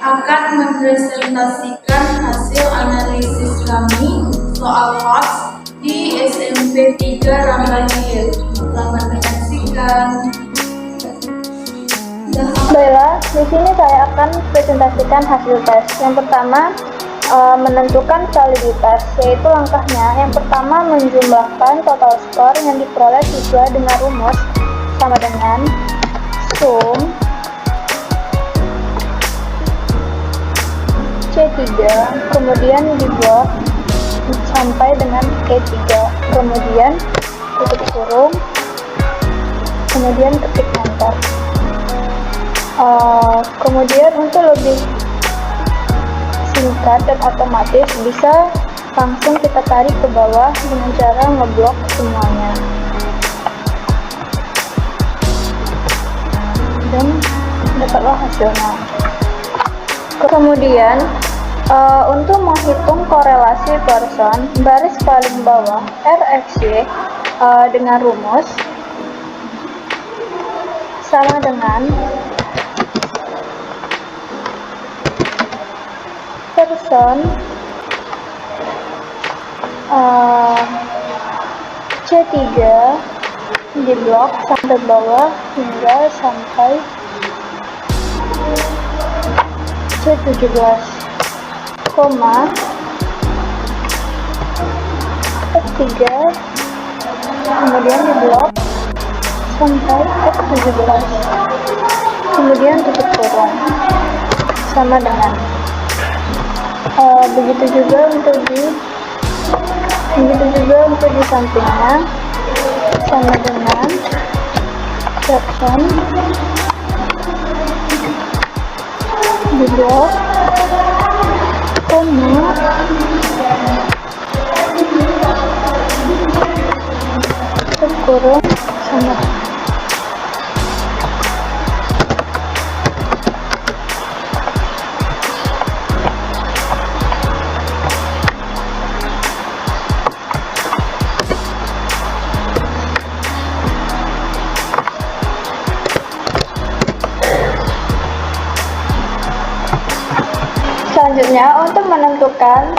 akan mempresentasikan hasil analisis kami soal PAS di SMP 3 Rambagiel. Selamat menyaksikan. Baiklah, di sini saya akan presentasikan hasil tes. Yang pertama, menentukan validitas, yaitu langkahnya. Yang pertama, menjumlahkan total skor yang diperoleh siswa dengan rumus sama dengan sum C3, kemudian dibuat sampai dengan E3, kemudian tutup kurung, kemudian ketik enter. Kemudian untuk lebih singkat dan otomatis bisa langsung kita tarik ke bawah dengan cara ngeblok semuanya dan dapatlah hasilnya. Kemudian untuk menghitung korelasi person, baris paling bawah RXY dengan rumus sama dengan person C3 diblok sampai bawah hingga sampai C17, koma F3 kemudian diblok sampai F17, kemudian tutup kurung sama dengan begitu juga untuk di sampingnya sama dengan person diblok koma tutup kurung sama. Selanjutnya, untuk menentukan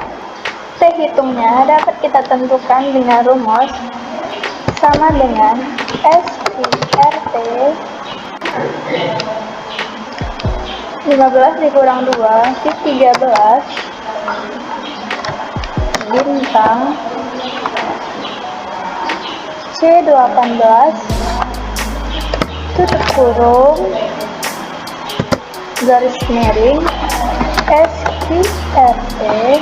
T hitungnya dapat kita tentukan dengan rumus sama dengan SIRT 15 dikurang 2 di 13 bintang C18 tutup kurung garis miring SIRT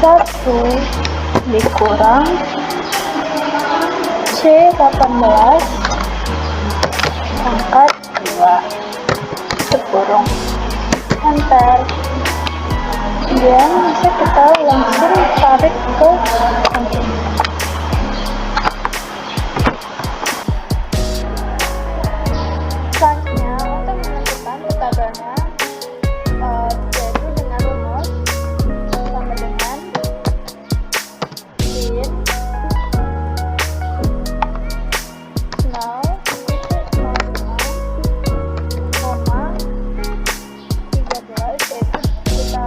1 dikurang C18 pangkat 2 tutup kurung enter. Kemudian bisa kita langsung tarik ke samping. Selanjutnya untuk menentukan ketabelnya yaitu dengan rumus sama dengan sin 0,13, yaitu kita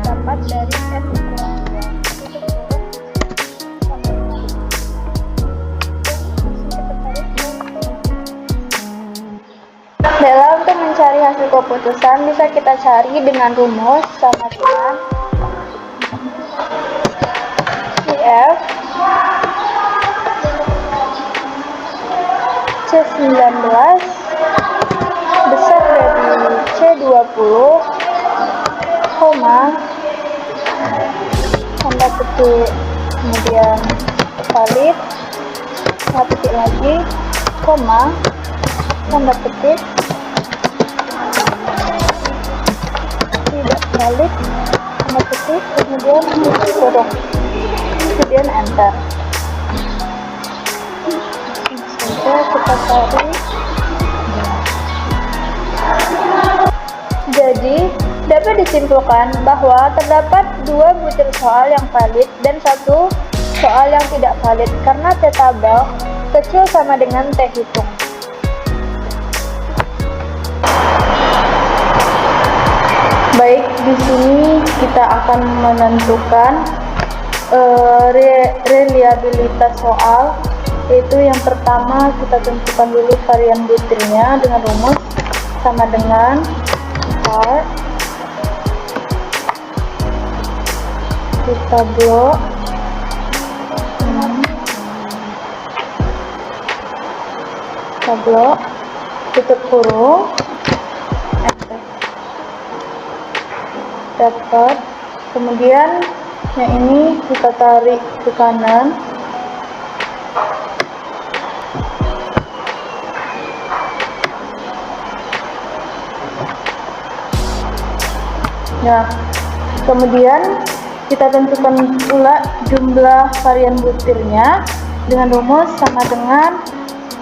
dapat dari n dikurang 2 sama dengan Baiklah, untuk mencari hasil keputusan bisa kita cari dengan rumus sama dengan CF C19 besar dari C20, koma tanda petik kemudian valid tanda petik lagi, koma tanda petik tidak valid tanda petik kemudian tutup kurung kemudian enter. Saja kita cari. Jadi dapat disimpulkan bahwa terdapat 2 butir soal yang valid dan 1 soal yang tidak valid karena T tabel kecil sama dengan T hitung. di sini kita akan menentukan reliabilitas soal, yaitu yang pertama kita tentukan dulu varian butirnya dengan rumus sama dengan var kita blok tutup kurung dapat, kemudian yang ini kita tarik ke kanan, nah kemudian kita tentukan pula jumlah varian butirnya dengan rumus sama dengan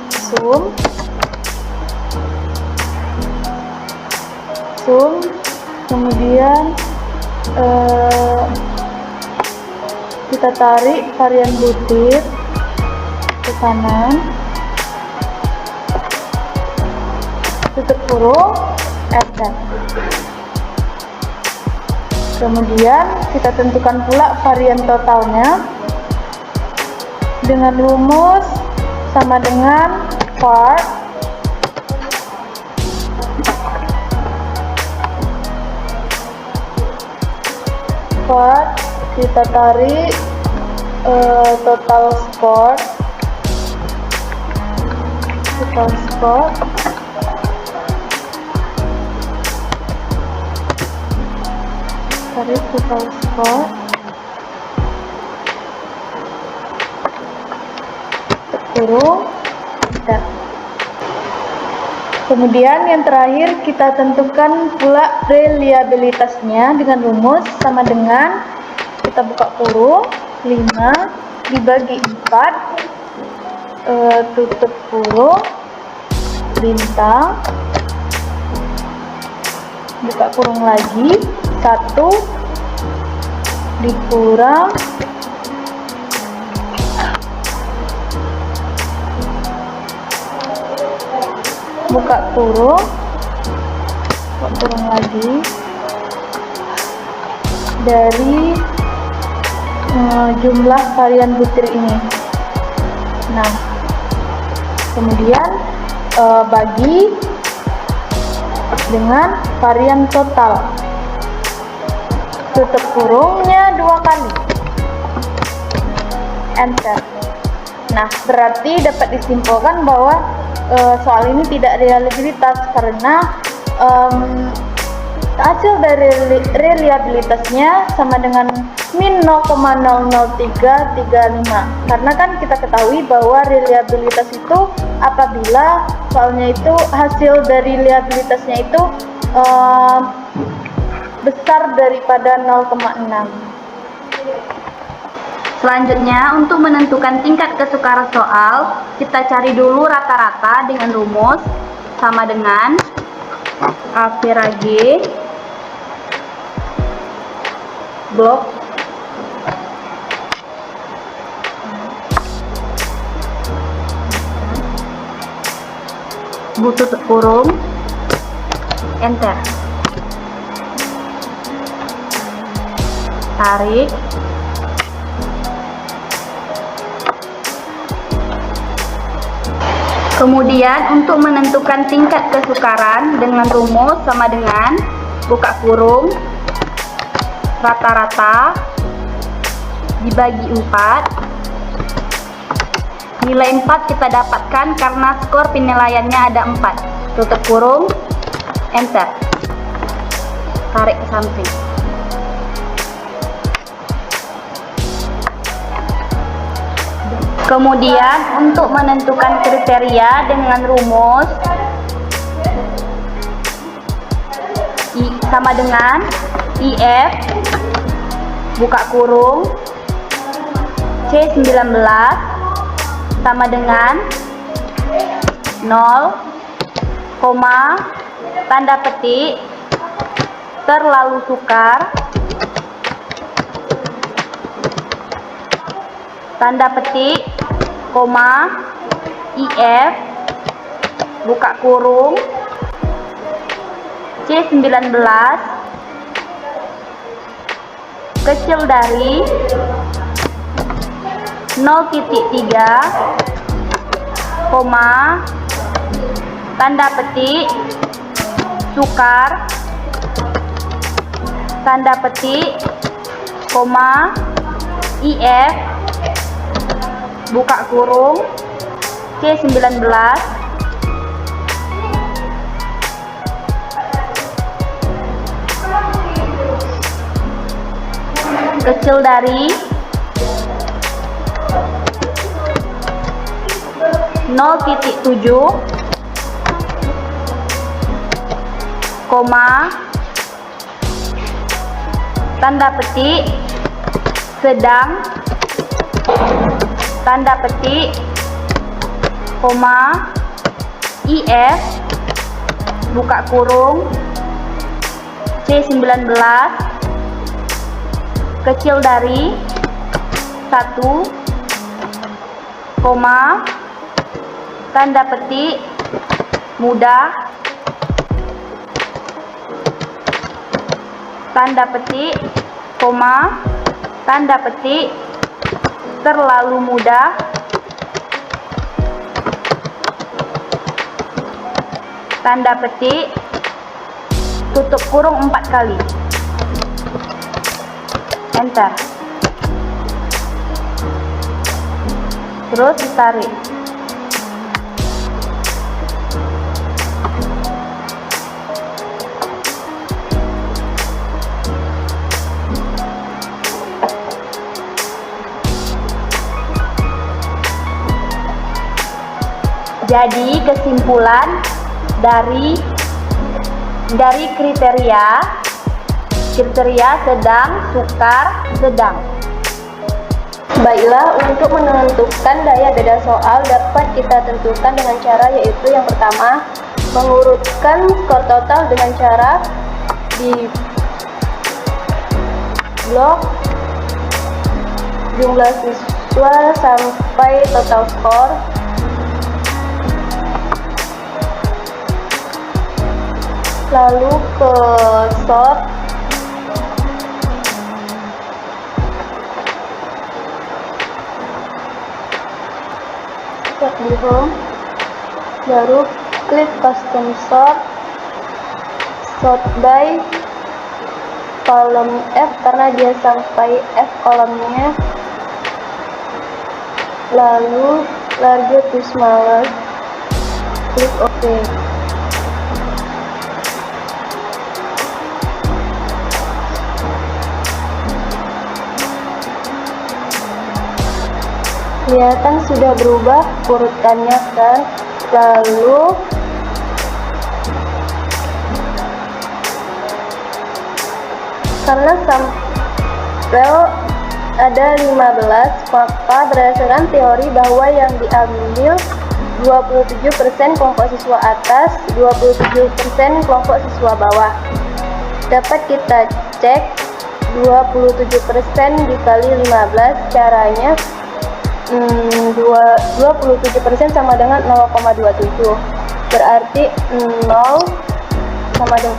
sum kemudian kita tarik varian butir ke kanan, tutup kurung, enter. Kemudian kita tentukan pula varian totalnya dengan rumus sama dengan var kita tarik total score tarik total score kurung, dan kemudian yang terakhir kita tentukan pula reliabilitasnya dengan rumus sama dengan kita buka kurung 5 dibagi 4 tutup kurung bintang buka kurung lagi 1 dikurang buka kurung lagi dari jumlah varian butir ini. Nah kemudian bagi dengan varian total, tutup kurungnya 2 kali, enter. Nah berarti dapat disimpulkan bahwa soal ini tidak reliabilitas karena hasil dari reliabilitasnya sama dengan min 0,00335, karena kan kita ketahui bahwa reliabilitas itu apabila soalnya itu hasil dari reliabilitasnya itu besar daripada 0,6. Selanjutnya, untuk menentukan tingkat kesukaran soal, kita cari dulu rata-rata dengan rumus sama dengan average blok tutup kurung, enter. Tarik kemudian untuk menentukan tingkat kesukaran dengan rumus sama dengan buka kurung rata-rata dibagi 4, nilai 4 kita dapatkan karena skor penilaiannya ada 4, tutup kurung, enter. Tarik ke samping. Kemudian untuk menentukan kriteria dengan rumus sama dengan IF buka kurung C19 sama dengan 0, tanda petik terlalu sukar, tanda petik, IF buka kurung C19 kecil dari 0,3, koma, tanda petik, sukar, tanda petik, koma, IF, buka kurung, C19, kecil dari 0,7, koma, tanda petik, sedang, tanda petik, koma, IF, buka kurung, C19, kecil dari 1, koma, tanda petik, mudah, tanda petik, koma, tanda petik, terlalu mudah, tanda petik, tutup kurung 4 kali, enter, terus ditarik. Jadi kesimpulan dari kriteria sedang, sukar, sedang. Baiklah, untuk menentukan daya beda soal dapat kita tentukan dengan cara, yaitu yang pertama, mengurutkan skor total dengan cara di blok jumlah siswa sampai total skor. Lalu ke sort, di home, baru klik custom sort, sort by kolom F karena dia sampai F kolomnya, lalu larger to smaller, klik OK. Kelihatan sudah berubah urutannya kan. Lalu karena sampel ada 15, maka berdasarkan teori bahwa yang diambil 27% kelompok siswa atas, 27% kelompok siswa bawah. Dapat kita cek 27% dikali 15, caranya 27% sama dengan 0,27, berarti 0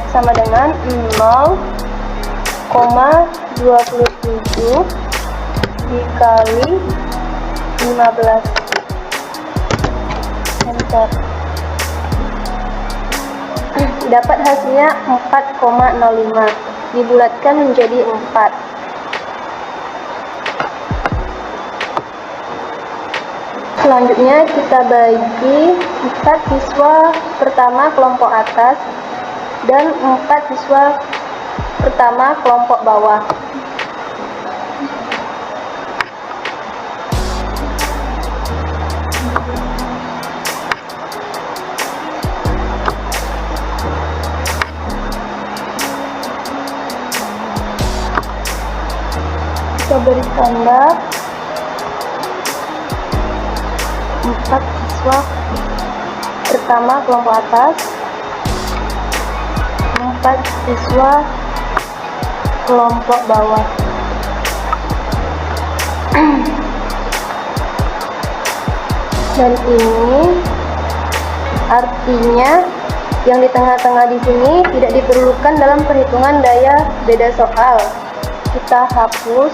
sama dengan 0,27 dikali 15, enter. Dapat hasilnya 4,05, dibulatkan menjadi 4. Selanjutnya kita bagi 4 siswa pertama kelompok atas dan 4 siswa pertama kelompok bawah. Kita beri tanda 4 siswa pertama kelompok atas, 4 siswa kelompok bawah. Dan ini artinya yang di tengah-tengah di sini tidak diperlukan dalam perhitungan daya beda soal. kita hapus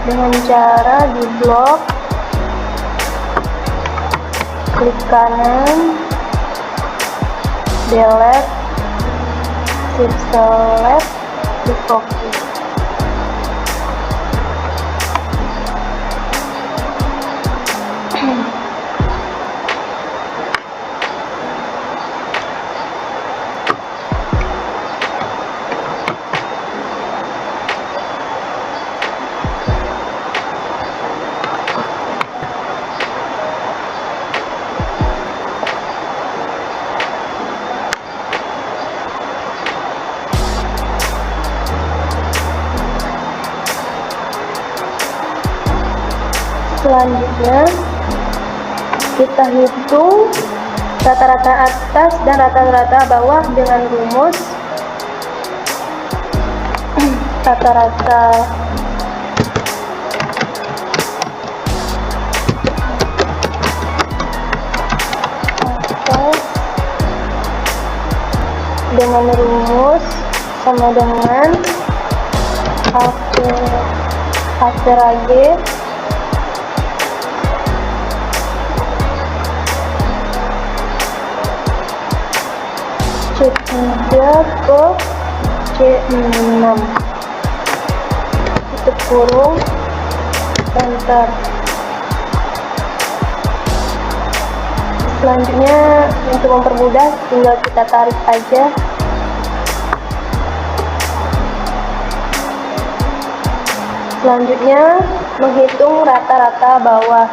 dengan cara di blok, klik kanan, delete, shift select, di copy. Selanjutnya kita hitung rata-rata atas dan rata-rata bawah dengan rumus rata-rata atas dengan rumus sama dengan average C3 ke C6, tutup kurung, enter. Selanjutnya untuk mempermudah tinggal kita tarik aja. Selanjutnya menghitung rata-rata bawah.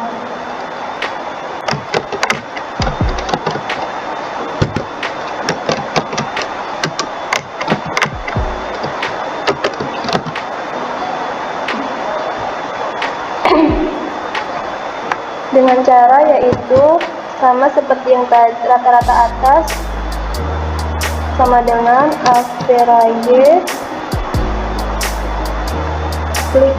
Dengan cara yaitu sama seperti yang tadi, rata-rata atas sama dengan average, klik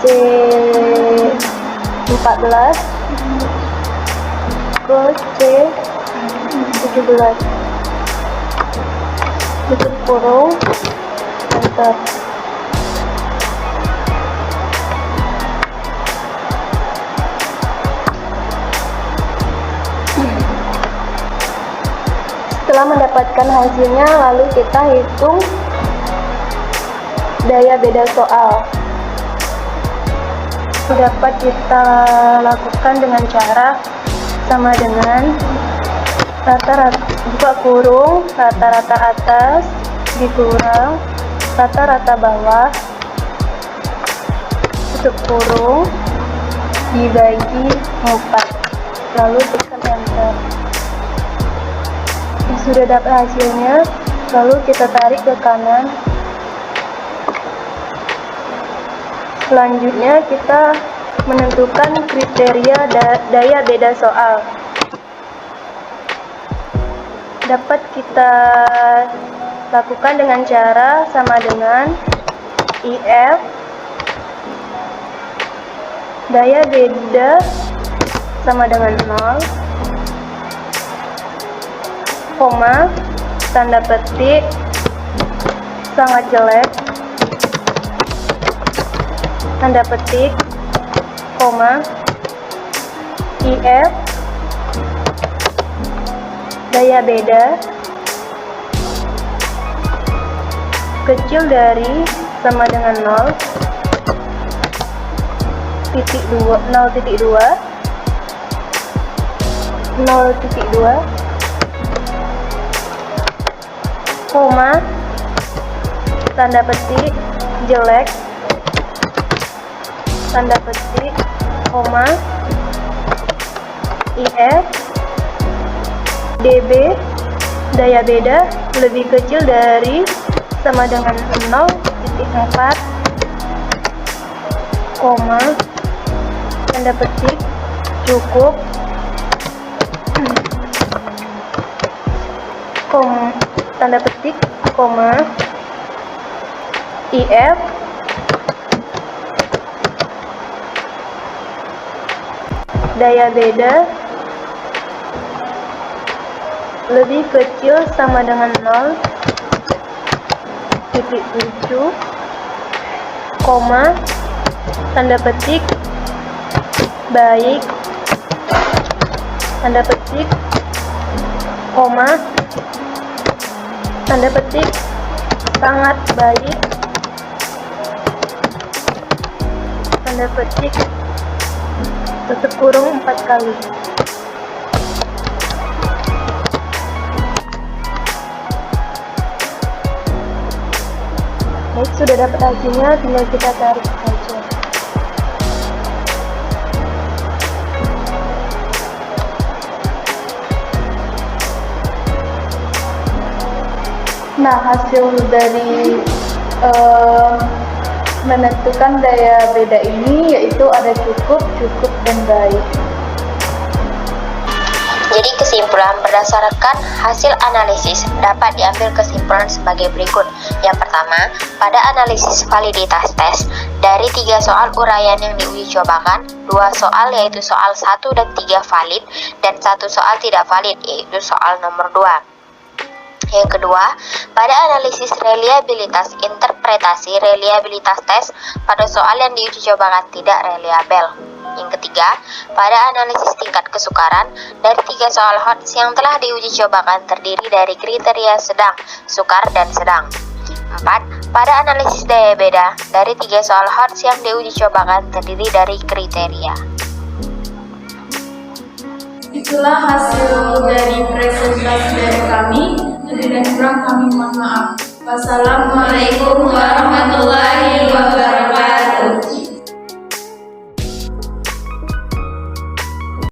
C14 ke C17, tutup kurung, enter. Setelah mendapatkan hasilnya, lalu kita hitung daya beda soal. Dapat kita lakukan dengan cara sama dengan rata-rata, buka kurung, rata-rata atas dikurang rata-rata bawah, tutup kurung, dibagi 4, lalu tekan enter. Sudah dapat hasilnya, lalu kita tarik ke kanan. Selanjutnya kita menentukan kriteria daya beda soal. Dapat kita lakukan dengan cara sama dengan IF daya beda sama dengan 0, koma, tanda petik, sangat jelek, tanda petik, koma, IF, daya beda, kecil dari sama dengan 0,2, 0,2, koma, tanda petik, jelek, tanda petik, koma, IF, DB, daya beda lebih kecil dari sama dengan 0,4, koma, tanda petik, cukup, tanda petik, koma, IF, daya beda lebih kecil sama dengan 0, titik 7, koma, tanda petik, baik, tanda petik, koma, tanda petik, sangat baik, tanda petik, tutup kurung 4 kali. Baik, sudah dapat hasilnya, tinggal kita tarik saja. Nah, hasil dari menentukan daya beda ini yaitu ada cukup, dan baik. Jadi kesimpulan berdasarkan hasil analisis dapat diambil kesimpulan sebagai berikut. Yang pertama, pada analisis validitas tes, dari 3 soal uraian yang diuji cobakan, 2 soal yaitu soal 1 dan 3 valid, dan 1 soal tidak valid yaitu soal nomor 2. Yang kedua, pada analisis reliabilitas interpretasi reliabilitas tes, pada soal yang diuji cobakan tidak reliabel. Yang ketiga, pada analisis tingkat kesukaran, dari 3 soal HOTS yang telah diuji cobakan terdiri dari kriteria sedang, sukar, dan sedang. 4. Pada analisis daya beda, dari 3 soal HOTS yang diuji cobakan terdiri dari kriteria. Itulah hasil dari presentasi dari kami. Lebih dan kurang kami mohon maaf. Wassalamualaikum